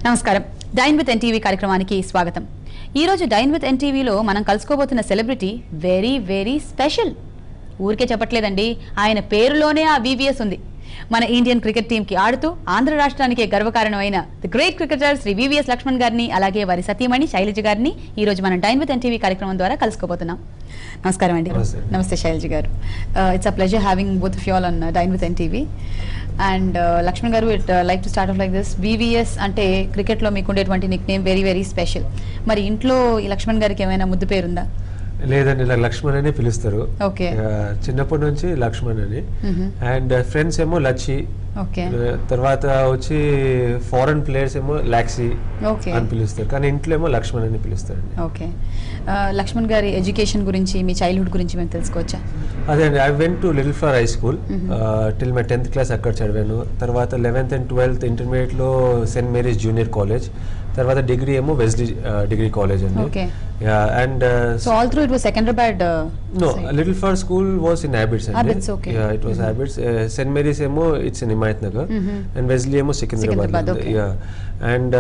నమస్కారం dyne with NTV కార్యక్రమానికి స్వాగతం. ఈ రోజు డైన్ విత్ ఎన్టీవీలో మనం కలుసుకోబోతున్న సెలబ్రిటీ వెరీ వెరీ స్పెషల్. ఊరికే చెప్పట్లేదండి, ఆయన పేరులోనే ఆ V.V.S ఉంది. మన ఇండియన్ క్రికెట్ టీమ్ కి ఆడుతూ ఆంధ్ర రాష్ట్రానికి గర్వకారణమైన the great cricketer Shri V.V.S Laxman గారిని, అలాగే వారి సతీమణి శైలజ గారిని ఈ రోజు మనం డైన్ విత్ ఎన్టీవీ కార్యక్రమం ద్వారా కలుసుకోబోతున్నాం. నమస్కారం అండి. నమస్తే శైలజ గారు. It's a pleasure having both of you all on line with NTV. And Laxman గారు, it like to start off like this. V.V.S అంటే క్రికెట్లో మీకు ఉండేటువంటి nick name very very special. మరి ఇంట్లో ఈ లక్ష్మణ్ గారికి ఏమైనా ముద్దు పేరుందా? లేదండి, ఇలా లక్ష్మణ్ అని పిలుస్తారు. చిన్నప్పటి నుంచి లక్ష్మణ్ అని. అండ్ ఫ్రెండ్స్ ఏమో లచ్చి, తర్వాత వచ్చి ఫారెన్ ప్లేయర్స్ ఏమో లాక్సీ అని పిలుస్తారు, కానీ ఇంట్లో ఏమో లక్ష్మణ్ అని పిలుస్తారు. ఓకే, లక్ష్మణ్ గారి ఎడ్యుకేషన్ గురించి, మీ చైల్డ్హుడ్ గురించి మేము తెలుసుకోవచ్చా? అదే అండి, I went to little flower high school till my 10th class అక్కడ చదివాను. తర్వాత 11th and 12th ఇంటర్మీడియట్లో సెయింట్ మేరీస్ జూనియర్ కాలేజ్, తర్వాత డిగ్రీ ఏమో వెస్లీ డిగ్రీ కాలేజ్ అండి. And so all through it was Secunderabad? No, Little Flower School was in Abbots. Abbots, okay. Yeah, it was Abbots. St. Mary's emo, it's in Himayat Nagar, and Wesley emo Secunderabad. Okay. Yeah, and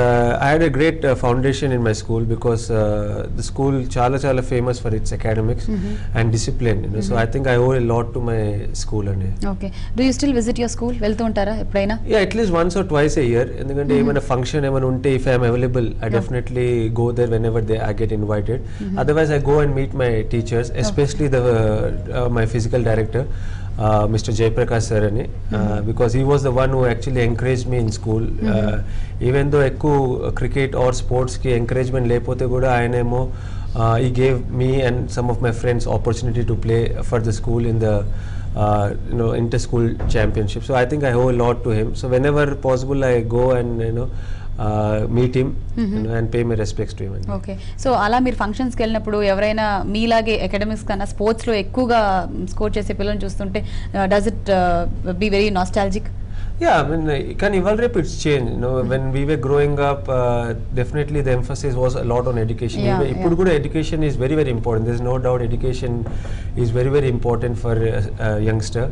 I had a great foundation in my school because the school chala famous for its academics and discipline. You know, so I think I owe a lot to my school. Okay. Do you still visit your school? Veltu untara eppudaina? Yeah, at least once or twice a year. Endukante even a function even unte, if I am available, I definitely go there whenever I get invited. Otherwise I go and meet my teachers, especially the my physical director, Mr. Jaiprakash sir ani, because he was the one who actually encouraged me in school. Even though ekku cricket or sports ki encouragement lepothe kuda ayanemo he gave me and some of my friends opportunity to play for the school in the inter-school championship. So I think I owe a lot to him. So whenever possible I go and meet him and pay my respects to him. Okay, so అలా మీరు ఫంక్షన్స్కి వెళ్ళినప్పుడు ఎవరైనా మీలాగే academics కన్నా స్పోర్ట్స్లో ఎక్కువగా score చేసే పిల్లల్ని చూస్తుంటే does it be very nostalgic? Yeah, I mean, can evaluate it's changed. You know, when we were growing up, definitely the emphasis was a lot on education. Ippudu kuda education is very very important. There's no doubt education is very very important for a youngster.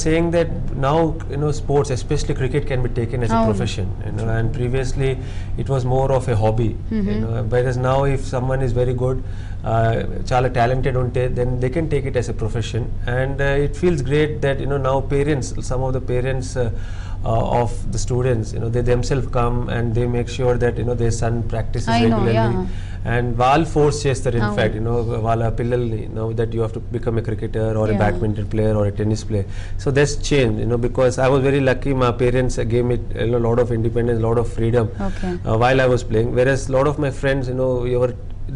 Saying that now, sports, especially cricket, can be taken as a profession. And previously it was more of a hobby. Whereas now, if someone is very good, chala talented unte, then they can take it as a profession. And it feels great that now parents, some of the parents of the students, they themselves come and they make sure that their son practices regularly. And వాళ్ళు force చేస్తారు, in fact, వాళ్ళ పిల్లల్ని that you have to become a cricketer or a badminton player or a tennis player. So that's changed, because I was very lucky. My parents gave me a lot of independence, a lot of freedom while I was playing. Whereas a lot of my friends,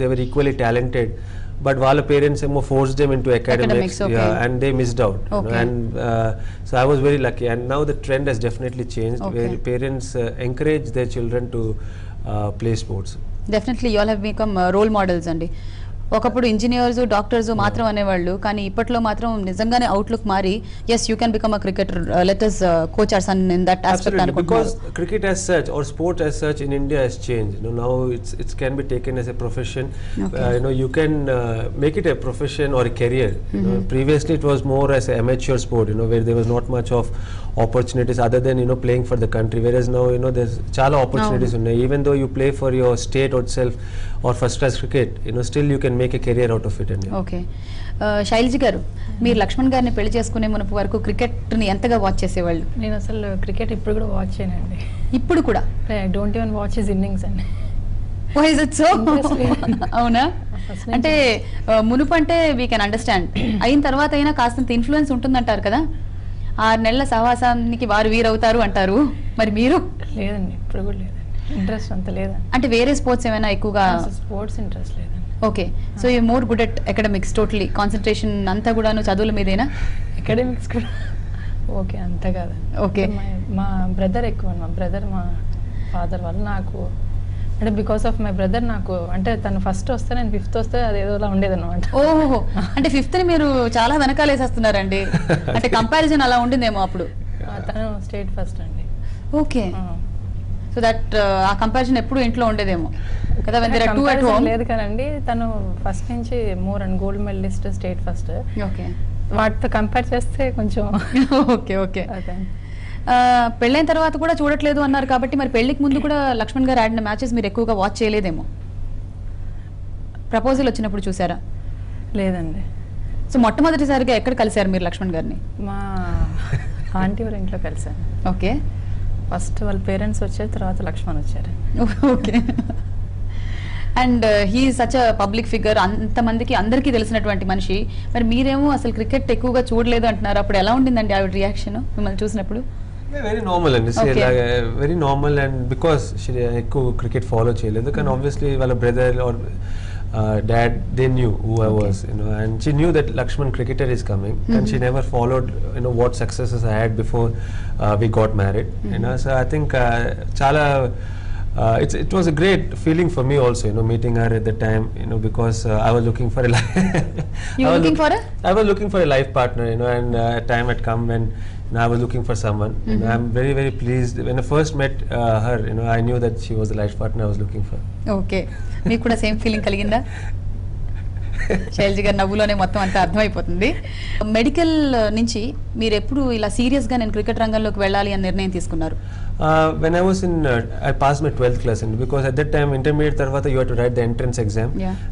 they were equally talented, but వాళ్ళ parents forced them into academics. And they missed out. And so I was very lucky. And now the trend has definitely changed, where parents encourage their children to play sports. Definitely you all have become role models అండి. ఒకప్పుడు engineers, doctors మాత్రం అనేవాళ్ళు, కానీ ఇప్పట్లో మాత్రం నిజంగానే outlook మారి yes you can become a cricketer, let us coach our son in that aspect. Because cricket as such or sport as such in India has changed. Now it can be taken as a profession. You can make it a profession or a career. Previously it was more as an amateur sport, where there was not much of opportunities other than playing for the country. Whereas now there's chala opportunities unnai. Even though you play for your state itself or first class cricket, still you can make a career out of it. Okay, Shailaja గారు, మీరు లక్ష్మణ్ గారిని పెళ్లి చేసుకునే మునుపు వరకు cricket ని ఎంతగా watch చేసేవాళ్ళు? నేను అసలు క్రికెట్ ఇప్పుడు కూడా వాచ్ చేయనండి. ఇప్పుడు కూడా? I don't even watch his innings అండి. Why is it so? అవునా? అంటే మునుపు అంటే వీ కెన్ అండర్స్టాండ్, అయిన తర్వాత అయినా కాస్తంత ఇన్ఫ్లుయెన్స్ ఉంటుందంటారు కదా, 6 నెలల సహవాసానికి వారు వీరవుతారు అంటారు. మరి మీరు? లేదండి, ఇప్పుడు కూడా లేదండి, ఇంట్రెస్ట్ అంత లేదండి. అంటే వేరే స్పోర్ట్స్ ఏమైనా ఎక్కువగా? స్పోర్ట్స్ ఇంట్రెస్ట్ లేదండి. Okay, so you more good at academics. Totally concentration అంతా కూడా చదువుల మీదేనా? అకాడమిక్స్ కూడా ఓకే, అంత కాదు. ఓకే, మా బ్రదర్ ఎక్కువ. మా బ్రదర్, మా ఫాదర్ వల్ల నాకు, అంటే బికాస్ ఆఫ్ మై బ్రదర్, నాకు అంటే తను ఫస్ట్ వస్తే నేను 5th వస్తే అది ఏదోలా ఉండేది అనమాట. ఓహో, అంటే 5th ని మీరు చాలా వెనకాలేసేస్తున్నారండి. అంటే కంపారిజన్ అలా ఉండిందేమో అప్పుడు. తను స్టేట్ ఫస్ట్ అండి. Okay, so that uh comparison ఎప్పుడు ఇంట్లో ఉండేదేమో కదా? లేదు కదండి, తను ఫస్ట్ నుంచి more and gold medalist, state first. Okay, వాటితో కంపేర్ చేస్తే కొంచెం ఓకే ఓకే. పెళ్ళైన తర్వాత కూడా చూడట్లేదు అన్నారు కాబట్టి మరి పెళ్లికి ముందు కూడా లక్ష్మణ్ గారు ఆడిన మ్యాచెస్ మీరు ఎక్కువగా వాచ్ చేయలేదేమో. ప్రపోజల్ వచ్చినప్పుడు చూసారా? లేదండి. సో మొట్టమొదటిసారిగా ఎక్కడ కలిశారు మీరు లక్ష్మణ్ గారిని? మా ఆంటీ వాళ్ళ ఇంట్లో కలిసాను. ఓకే. ఫస్ట్ వాళ్ళ పేరెంట్స్ వచ్చారు, తర్వాత లక్ష్మణ్ వచ్చారు. Okay. And he such a public figure, అంతమందికి అందరికీ తెలిసినటువంటి మనిషి. మరి మీరేమో అసలు క్రికెట్ ఎక్కువగా చూడలేదు అంటున్నారు. అప్పుడు ఎలా ఉండిందండి ఆవిడ రియాక్షన్ మిమ్మల్ని చూసినప్పుడు? వెరీ నార్మల్ అండి, వెరీ నార్మల్. అండ్ బికాస్ ఎక్కువ క్రికెట్ ఫాలో చేయలేదు, కానీ ఆబ్వియస్లీ వాళ్ళ brother or dad, they knew who I was, and she knew that Laxman cricketer is coming, and she never followed what successes I had before we got married. So I think chala it was a great feeling for me also, meeting her at the time, because I was looking for a I was looking for a life partner, and a time had come when I was looking for someone. I'm very, very pleased. When I first met her, I knew that she was the life partner I was looking for. Okay. మీకు కూడా same feeling కలిగిందా? శైలజ గారి నవ్వులోనే మొత్తం అంతా అర్థమైపోతుంది. Medical నుంచి మీరు ఎప్పుడు ఇలా సీరియస్గా నేను క్రికెట్ రంగంలోకి వెళ్ళాలి అని నిర్ణయం తీసుకున్నారు? When I was in, I passed my 12th class, and because at that time intermediate tarvata you had to write the entrance exam,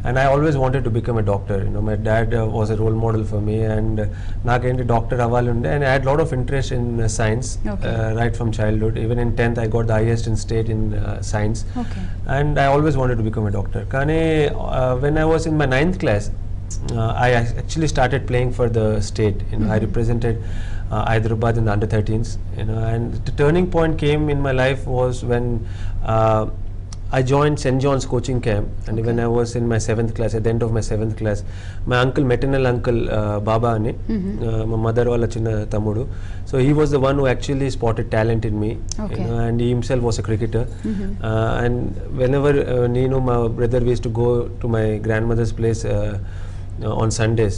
and I always wanted to become a doctor. My dad was a role model for me, and naakenti doctor avali unde, and I had a lot of interest in science right from childhood. Even in 10th I got the highest in state in science, and I always wanted to become a doctor. Kane when I was in my 9th class, I actually started playing for the state. I represented Hyderabad in the under 13s, and the turning point came in my life was when I joined St. John's coaching camp, and when I was in my 7th class, at the end of my 7th class, my uncle, maternal uncle Baba ani, my mother wala chinna tamudu, so he was the one who actually spotted talent in me, and he himself was a cricketer, and whenever my brother, we used to go to my grandmother's place on Sundays,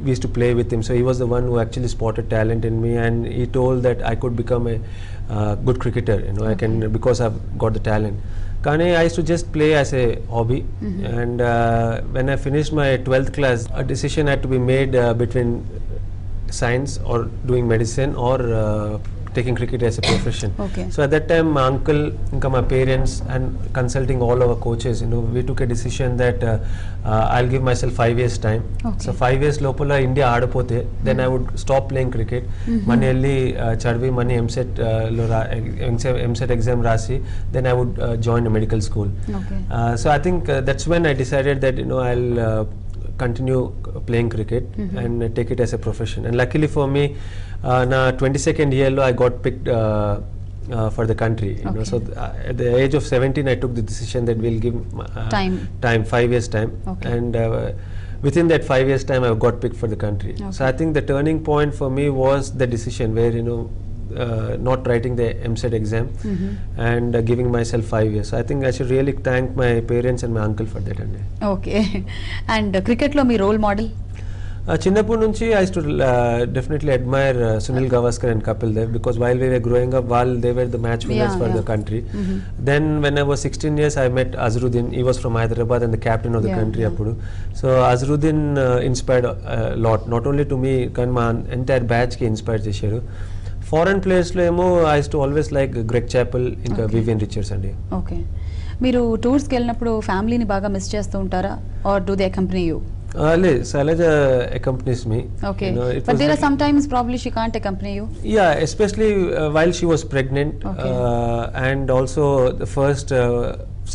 we used to play with him. So he was the one who actually spotted talent in me, and he told that I could become a good cricketer. I can, because I've got the talent. Kane I used to just play as a hobby, and when I finished my 12th class, a decision had to be made between science or doing medicine or taking cricket as a profession. So at that time my uncle, my parents, and consulting all our coaches, we took a decision that I'll give myself 5 years time. So 5 years lopala India aadapothe, then I would stop playing cricket, mani elli chadvi mani MSET exam rasi, then I would join a medical school. So I think that's when I decided that I'll continue playing cricket and take it as a profession. And luckily for me, na 22nd year lo I got picked for the country. So at the age of 17 I took the decision that we'll give time 5 years time, and within that 5 years time I got picked for the country. So I think the turning point for me was the decision where not writing the MSET exam and giving myself 5 years. So I think I should really thank my parents and my uncle for that. Okay. And cricket lo mee role model? చిన్నప్పటి నుంచి I used to definitely admire Sunil Gavaskar and Kapil Dev, because while we were growing up, they were the match winners for the country. Then when I was 16 years, I met Azharuddin. He was from Hyderabad and the captain of the country appudu. So Azharuddin inspired a lot, not only to me, కానీ మా entire batch కి inspire చేశారు. Foreign ప్లేయర్స్లో ఏమో I used to always like Greg Chappell, ఇంకా Vivian Richards అండి. Okay. మీరు టూర్స్కి వెళ్ళినప్పుడు ఫ్యామిలీని బాగా మిస్ చేస్తూ ఉంటారా, or do they accompany you? Shailaja accompanies me. Okay. But there are sometimes probably she can't accompany you. Yeah, especially while she was pregnant, and also the first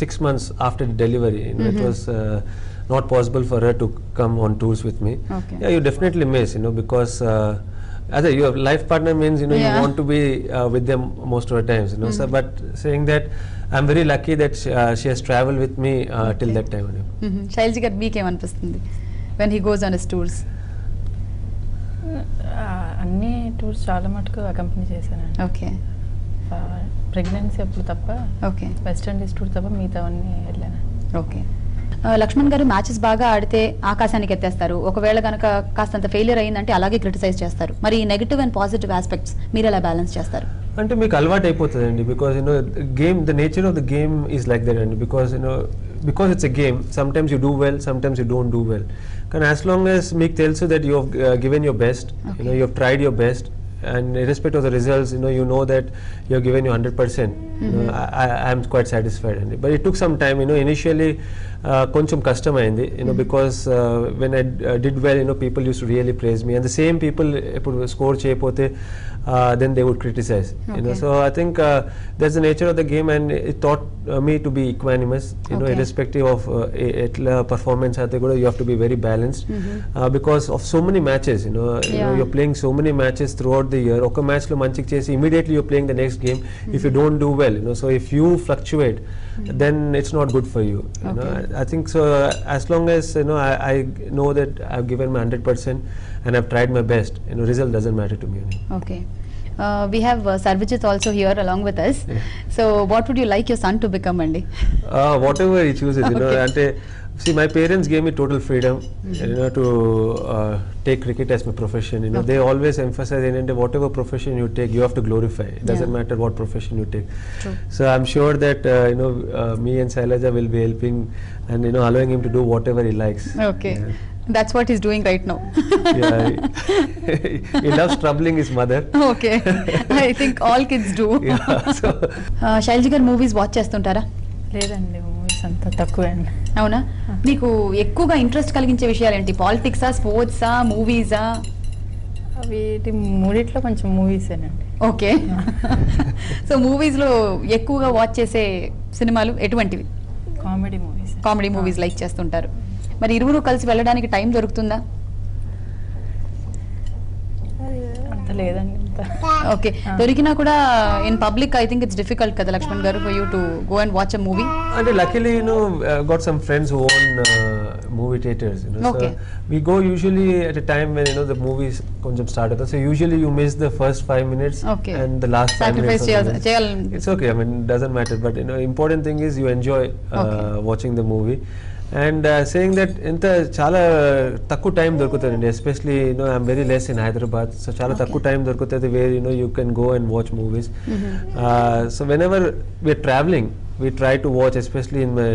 6 months after the delivery, it was not possible for her to come on tours with me. Yeah, you definitely miss, because as your life partner means, you want to be with them most of the times, So, but saying that, I'm very lucky that she has traveled with me till that time. Shailji garu meek em anpistundi when he goes on his tours? అన్ని tours చాలా మటుకు accompany చేశానండి. Okay. Pregnancy అప్పుడు తప్ప, west Indies tour తప్ప మిగతావన్నీ వెళ్ళాను. Okay. Laxman గారు మ్యాచెస్ బాగా ఆడితే ఆకాశానికి ఎత్తేస్తారు, ఒకవేళ కనుక కాస్తంత ఫెయిలియర్ అయిందంటే అలాగే క్రిటిసైజ్ చేస్తారు. మరి నెగటివ్ అండ్ పాజిటివ్ ఆస్పెక్ట్స్ మీరు ఎలా బ్యాలెన్స్ చేస్తారు? అంటే మీకు అలవాటు అయిపోతుందండి, because game, the nature of the game is like that అండి. Because it's a game, sometimes you do well, sometimes you don't do well. కానీ యాజ్ లాంగ్ యాజ్ మీకు తెలుసు that you given your best, you have tried your best, and irrespective of the results, you know that you have given you 100%. I am quite satisfied. But it took some time. Initially, koncham kastamaindi. Because when I did well, people used to really praise me, and the same people ippudu score cheyapothe then they would criticize. So I think that's the nature of the game, and it taught me to be equanimous. Irrespective of etla performance ate kuda you have to be very balanced, because of so many matches. You're playing so many matches throughout the year. Oka match lo manchiki chesi immediately you're playing the next game. If you don't do well, so if you fluctuate, then it's not good for you. I think so. As long as I know that I've given my 100% and I've tried my best, result doesn't matter to me. Okay. We have Sarvijit also here along with us. So what would you like your son to become, Andi? Whatever he chooses, ante see, my parents gave me total freedom, to take cricket as my profession. They always emphasize whatever profession you take, you have to glorify. It doesn't matter what profession you take. True. So I'm sure that me and Sailaja will be helping and allowing him to do whatever he likes. Okay. That's what he's doing right now. Yeah, he loves troubling his mother. Okay. I think all kids do. Yeah, so Shailaja గారు movies watch చేస్తుంటారా? లేదండి, movies అంతా తక్కువే అండి. అవునా? మీకు ఎక్కువగా interest కలిగించే విషయాలు ఏంటి? పాలిటిక్సా, స్పోర్ట్సా, మూవీసా? వీటి మూడిట్లో కొంచెం మూవీసేనండి. ఓకే. సో మూవీస్లో ఎక్కువగా వాచ్ చేసే సినిమాలు ఎటువంటివి? Comedy movies. Comedy movies like చేస్తుంటారు. మరి ఇరువురు కలిసి వెళ్ళడానికి టైం దొరుకుతుందా? అంత లేదండి. ఓకే. దొరికినా కూడా in public I think it's difficult కదా లక్ష్మణ్ గారు, for you to go and watch a movie. And luckily, got some friends who own movie theaters. Okay. So we go usually at a time when the movies koncham started. So usually you miss the first 5 minutes and the last 5 minutes. Sacrifice. It's okay. I mean, it doesn't matter. But important thing is you enjoy watching the movie. And saying that inta chala takku time dorukutadandi, especially I'm very less in Hyderabad, so chala takku time dorukutadi where you can go and watch movies. So whenever we're traveling, we try to watch, especially in my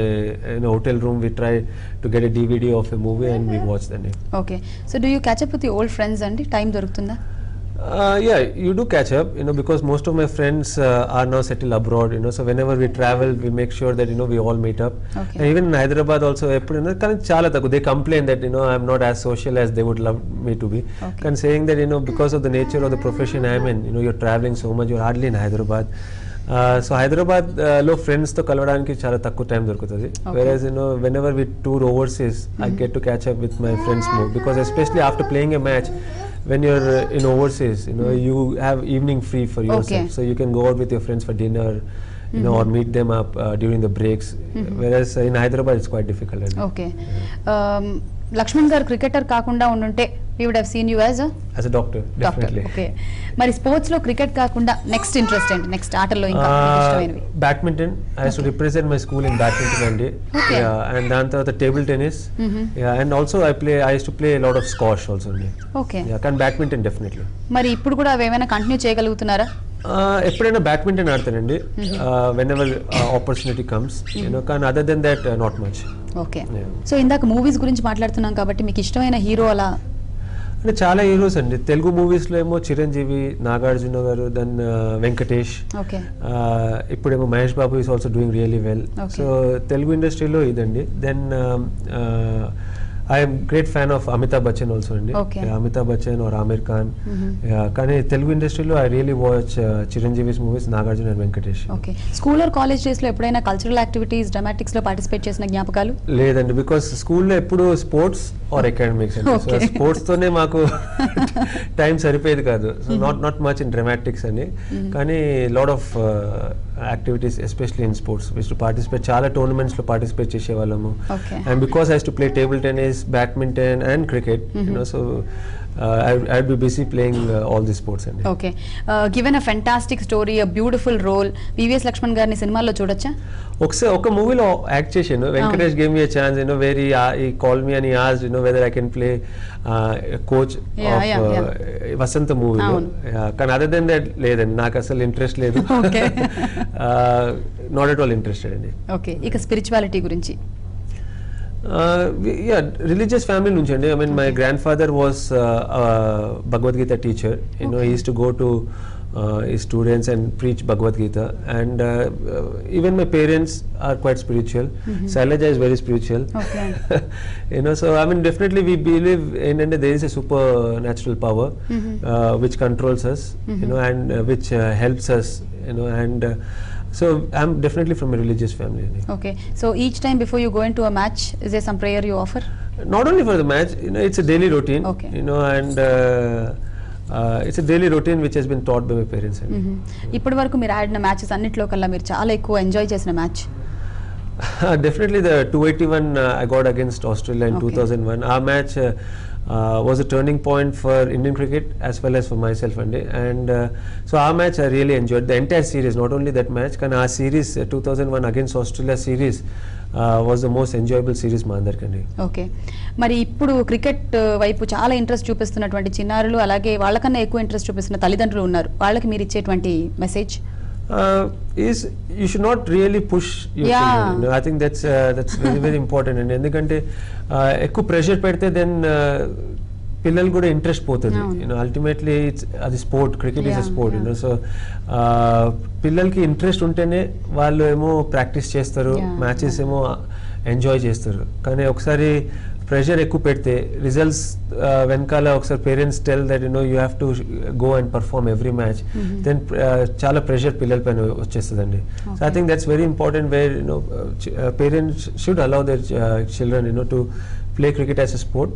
hotel room, we try to get a DVD of a movie and we watch the name. Okay. So do you catch up with your old friends andi? Time dorukutunda? Yeah, you do catch up, because most of my friends are now settled abroad, so whenever we travel, we make sure that, we all meet up. Okay. And even in Hyderabad also, they complain that, I'm not as social as they would love me to be. Okay. And saying that, because of the nature of the profession I'm in, you're traveling so much, you're hardly in Hyderabad. So Hyderabad lo friends to kalvadaniki chala takku time dorukutadi. Whereas whenever we tour overseas, I get to catch up with my friends more, because especially after playing a match, when you're in overseas, you have evening free for yourself. Okay. So you can go out with your friends for dinner, or meet them up during the breaks. Whereas in Hyderabad it's quite difficult. Okay. Laxman గారు cricketer కాకుండా ఉండుంటే we would have seen you as a doctor, definitely. Okay. మరి sports లో cricket కాకుండా next interest ఏంటి? Next ఆటల్లో ఇంకా ఇష్టమైనవి? Badminton. I used to represent my school in badminton and and then the table tennis. And also I used to play a lot of squash also. Okay. Can badminton definitely. మరి ఇప్పుడు కూడా అవి ఏమైనా continue చేయగలుగుతున్నారా? ఎప్పుడైనా badminton ఆడతానండి, whenever opportunity comes, కానీ other than that not much. Okay. So ఇందాక movies గురించి మాట్లాడుతున్నాం కాబట్టి మీకు ఇష్టమైన హీరో అలా? అంటే చాలా హీరోస్ అండి. తెలుగు మూవీస్లో ఏమో చిరంజీవి, నాగార్జున గారు, దెన్ వెంకటేష్, ఇప్పుడేమో Mahesh Babu is also doing really well. So Telugu ఇండస్ట్రీలో ఇదండి. Then I am great fan of Amitabh Bachchan also andi. Amitabh Bachchan or Amir Khan. Kani Telugu industry lo I really watch Chiranjeevi's movies, Nagarjuna and Venkatesh. Okay. School or college days lo epudaina cultural activities, dramatics lo participate chesina జ్ఞాపకాలు? లేదండి, because school లో ఎప్పుడు sports or academics అండి. So sports తోనే మాకు time సరిపోయేది కాదు. So not much in dramatics అని, కానీ lot of activities especially in sports we used to participate. చాలా టోర్నమెంట్స్ లో పార్టిసిపేట్ చేసేవాళ్ళము. And because I used to play table tennis, badminton and cricket, so I'd be busy playing all these sports. Okay. Given a fantastic story, a beautiful role, V.V.S. Laxman garni సినిమాల్లో చూడొచ్చా? ఒక మూవీలో act చేశాను. Venkatesh gave me a chance, where he called me and he asked, whether I can play coach of Vasanta movie. కానీ other than that లేదండి, నాకు అసలు interest లేదు. Not at all interested అండి. ఓకే. ఇక స్పిరిచువాలిటీ గురించి? Yeah, religious family nunchi andi. I mean, my grandfather was a Bhagavad Gita teacher. You know, he used to go to his students and preach Bhagavad Gita, and even my parents are quite spiritual. Sailaja is very spiritual. Okay. You know, so I mean, definitely we believe in, and there is a supernatural power which controls us, you know, and which helps us, you know, and so I'm definitely from a religious family. Okay, so each time before you go into a match, is there some prayer you offer? Not only for the match, you know, it's a daily routine. Okay. You know, and it's a daily routine which has been taught by my parents. ఇప్పటి వరకు మీరు ఆడిన matches అన్నిట్లో కల్లా మీరు చాలా ఎక్కువ enjoy చేసిన match? Definitely the 281 I got against Australia in 2001. Our match was a turning point for Indian cricket as well as for myself, and so our match I really enjoyed the entire series, not only that match. Can our series 2001 against Australia series was the most enjoyable series మా అందరికండి. Okay, మరి ఇప్పుడు cricket వైపు చాలా interest చూపిస్తున్నటువంటి చిన్నారులు, అలాగే వాళ్ళకన్నా ఎక్కువ ఇంట్రెస్ట్ చూపిస్తున్న తల్లిదండ్రులు ఉన్నారు, వాళ్ళకి మీరు ఇచ్చేటువంటి message? Is you should not really push your children. You know, I think that's very very important. And ఎందుకంటే ఎక్కువ ప్రెషర్ పెడితే దెన్ పిల్లలు కూడా ఇంట్రెస్ట్ పోతుంది. యూనో అల్టిమేట్లీ అది sport, cricket is a sport. You know so పిల్లలకి ఇంట్రెస్ట్ ఉంటేనే వాళ్ళు ఏమో ప్రాక్టీస్ చేస్తారు, మ్యాచెస్ ఏమో ఎంజాయ్ చేస్తారు. కానీ ఒకసారి ప్రెషర్ ఎక్కువ పెడితే రిజల్ట్స్ వెనకాల ఒకసారి parents tell that you know you have to go and perform every match, then చాలా ప్రెషర్ పిల్లల పైన వచ్చేస్తుందండి. So I think that's very important where you know parents should allow their children you know to play cricket as a sport,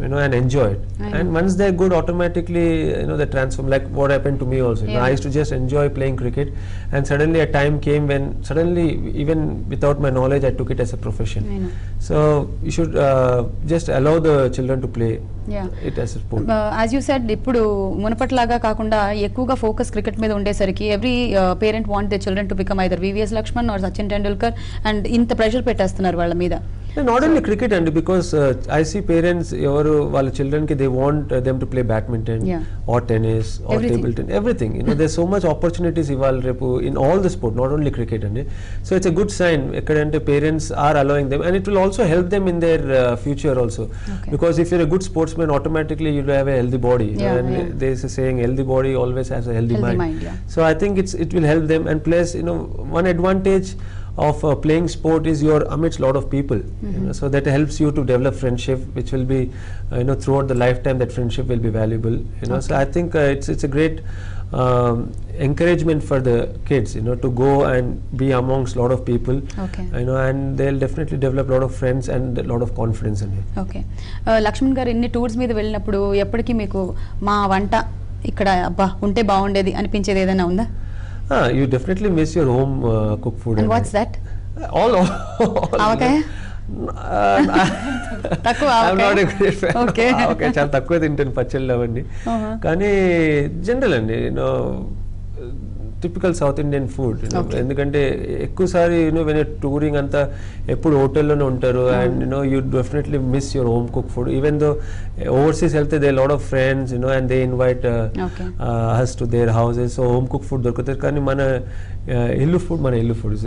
you know, and enjoy it. And once they're good, automatically, you know, they transform. Like what happened to me also. You know, I used to just enjoy playing cricket, and suddenly a time came when suddenly, even without my knowledge, I took it as a profession. So you should just allow the children to play it as a sport. As you said, ఇప్పుడు మునపట్లాగా కాకుండా ఎక్కువగా focus cricket మీద ఉండేసరికి every parent want they children to become either V.V.S. Laxman or Sachin Tendulkar, and ఇంత pressure పెట్టేస్తున్నారు వాళ్ళ మీద. Not only cricket, and because I see parents, వాళ్ళ children they want them to play badminton or tennis or table tennis, everything. You know, there's so much opportunities in all the sport, not only cricket. So it's a good sign ekkadante parents are allowing them, and it will also help them in their future also. Because if you're a good sportsman, automatically you'll have a healthy body. And there's a saying, healthy body always has a healthy mind. So I think it will help them. And plus, you know, one advantage of playing sport is you're amidst lot of people, you know, so that helps you to develop friendship, which will be you know, throughout the lifetime that friendship will be valuable, you know. So I think it's a great encouragement for the kids, you know, to go and be amongst lot of people, you know, and they'll definitely develop lot of friends and a lot of confidence in it. Okay, Laxman గారు ఇన్ని tours మీద వెళ్ళినప్పుడు ఎప్పటికీ మీకు మా వంట ఇక్కడ అబ్బా ఉంటే బాగుండేది అనిపించేది ఏదైనా ఉందా? You definitely miss your home cooked food. And what's that? All okay. I'm not a great fan. Okay, చాలా తక్కువ తింటాను పచ్చళ్ళు అవన్నీ. కానీ జనరల్ అండి, you know typical south Indian food, ఎందుకంటే ఎక్కువసారి యూనో వెన్ యూర్ టూరింగ్ అంతా ఎప్పుడు హోటల్లోనే ఉంటారు, and you know you definitely miss your home cook food. Even though overseas వెళ్తే they lot of friends, you know, and they invite us to their houses, so home cooked food దొరుకుతుంది. కానీ మన ఇల్లు food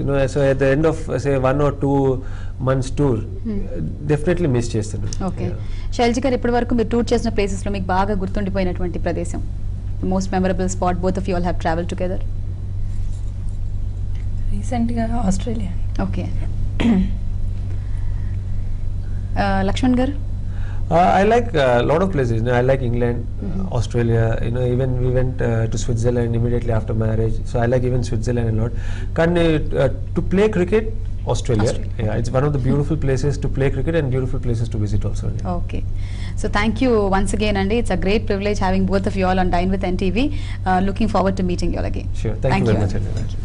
you know, so at the end of say 1 or 2 months tour definitely miss చేస్తున్నాను. Okay, Shailaja గారు ఇప్పటి వరకు మీరు టూర్ చేసిన ప్లేసెస్ లో మీకు బాగా గుర్తుండిపోయినటువంటి ప్రదేశం, most memorable spot both of you all have traveled together? రీసెంట్గా ఆస్ట్రేలియా. ఓకే, లక్ష్మణ్ గారు? I like a lot of places. You know, I like England, Australia. You know, even we went to Switzerland immediately after marriage. So I like even Switzerland a lot. Can to play cricket, Australia. Yeah, it's one of the beautiful places to play cricket and beautiful places to visit also. Okay, so thank you once again, Andy. It's a great privilege having both of you all on Dine with NTV. Looking forward to meeting you all again. Sure. Thank you very much.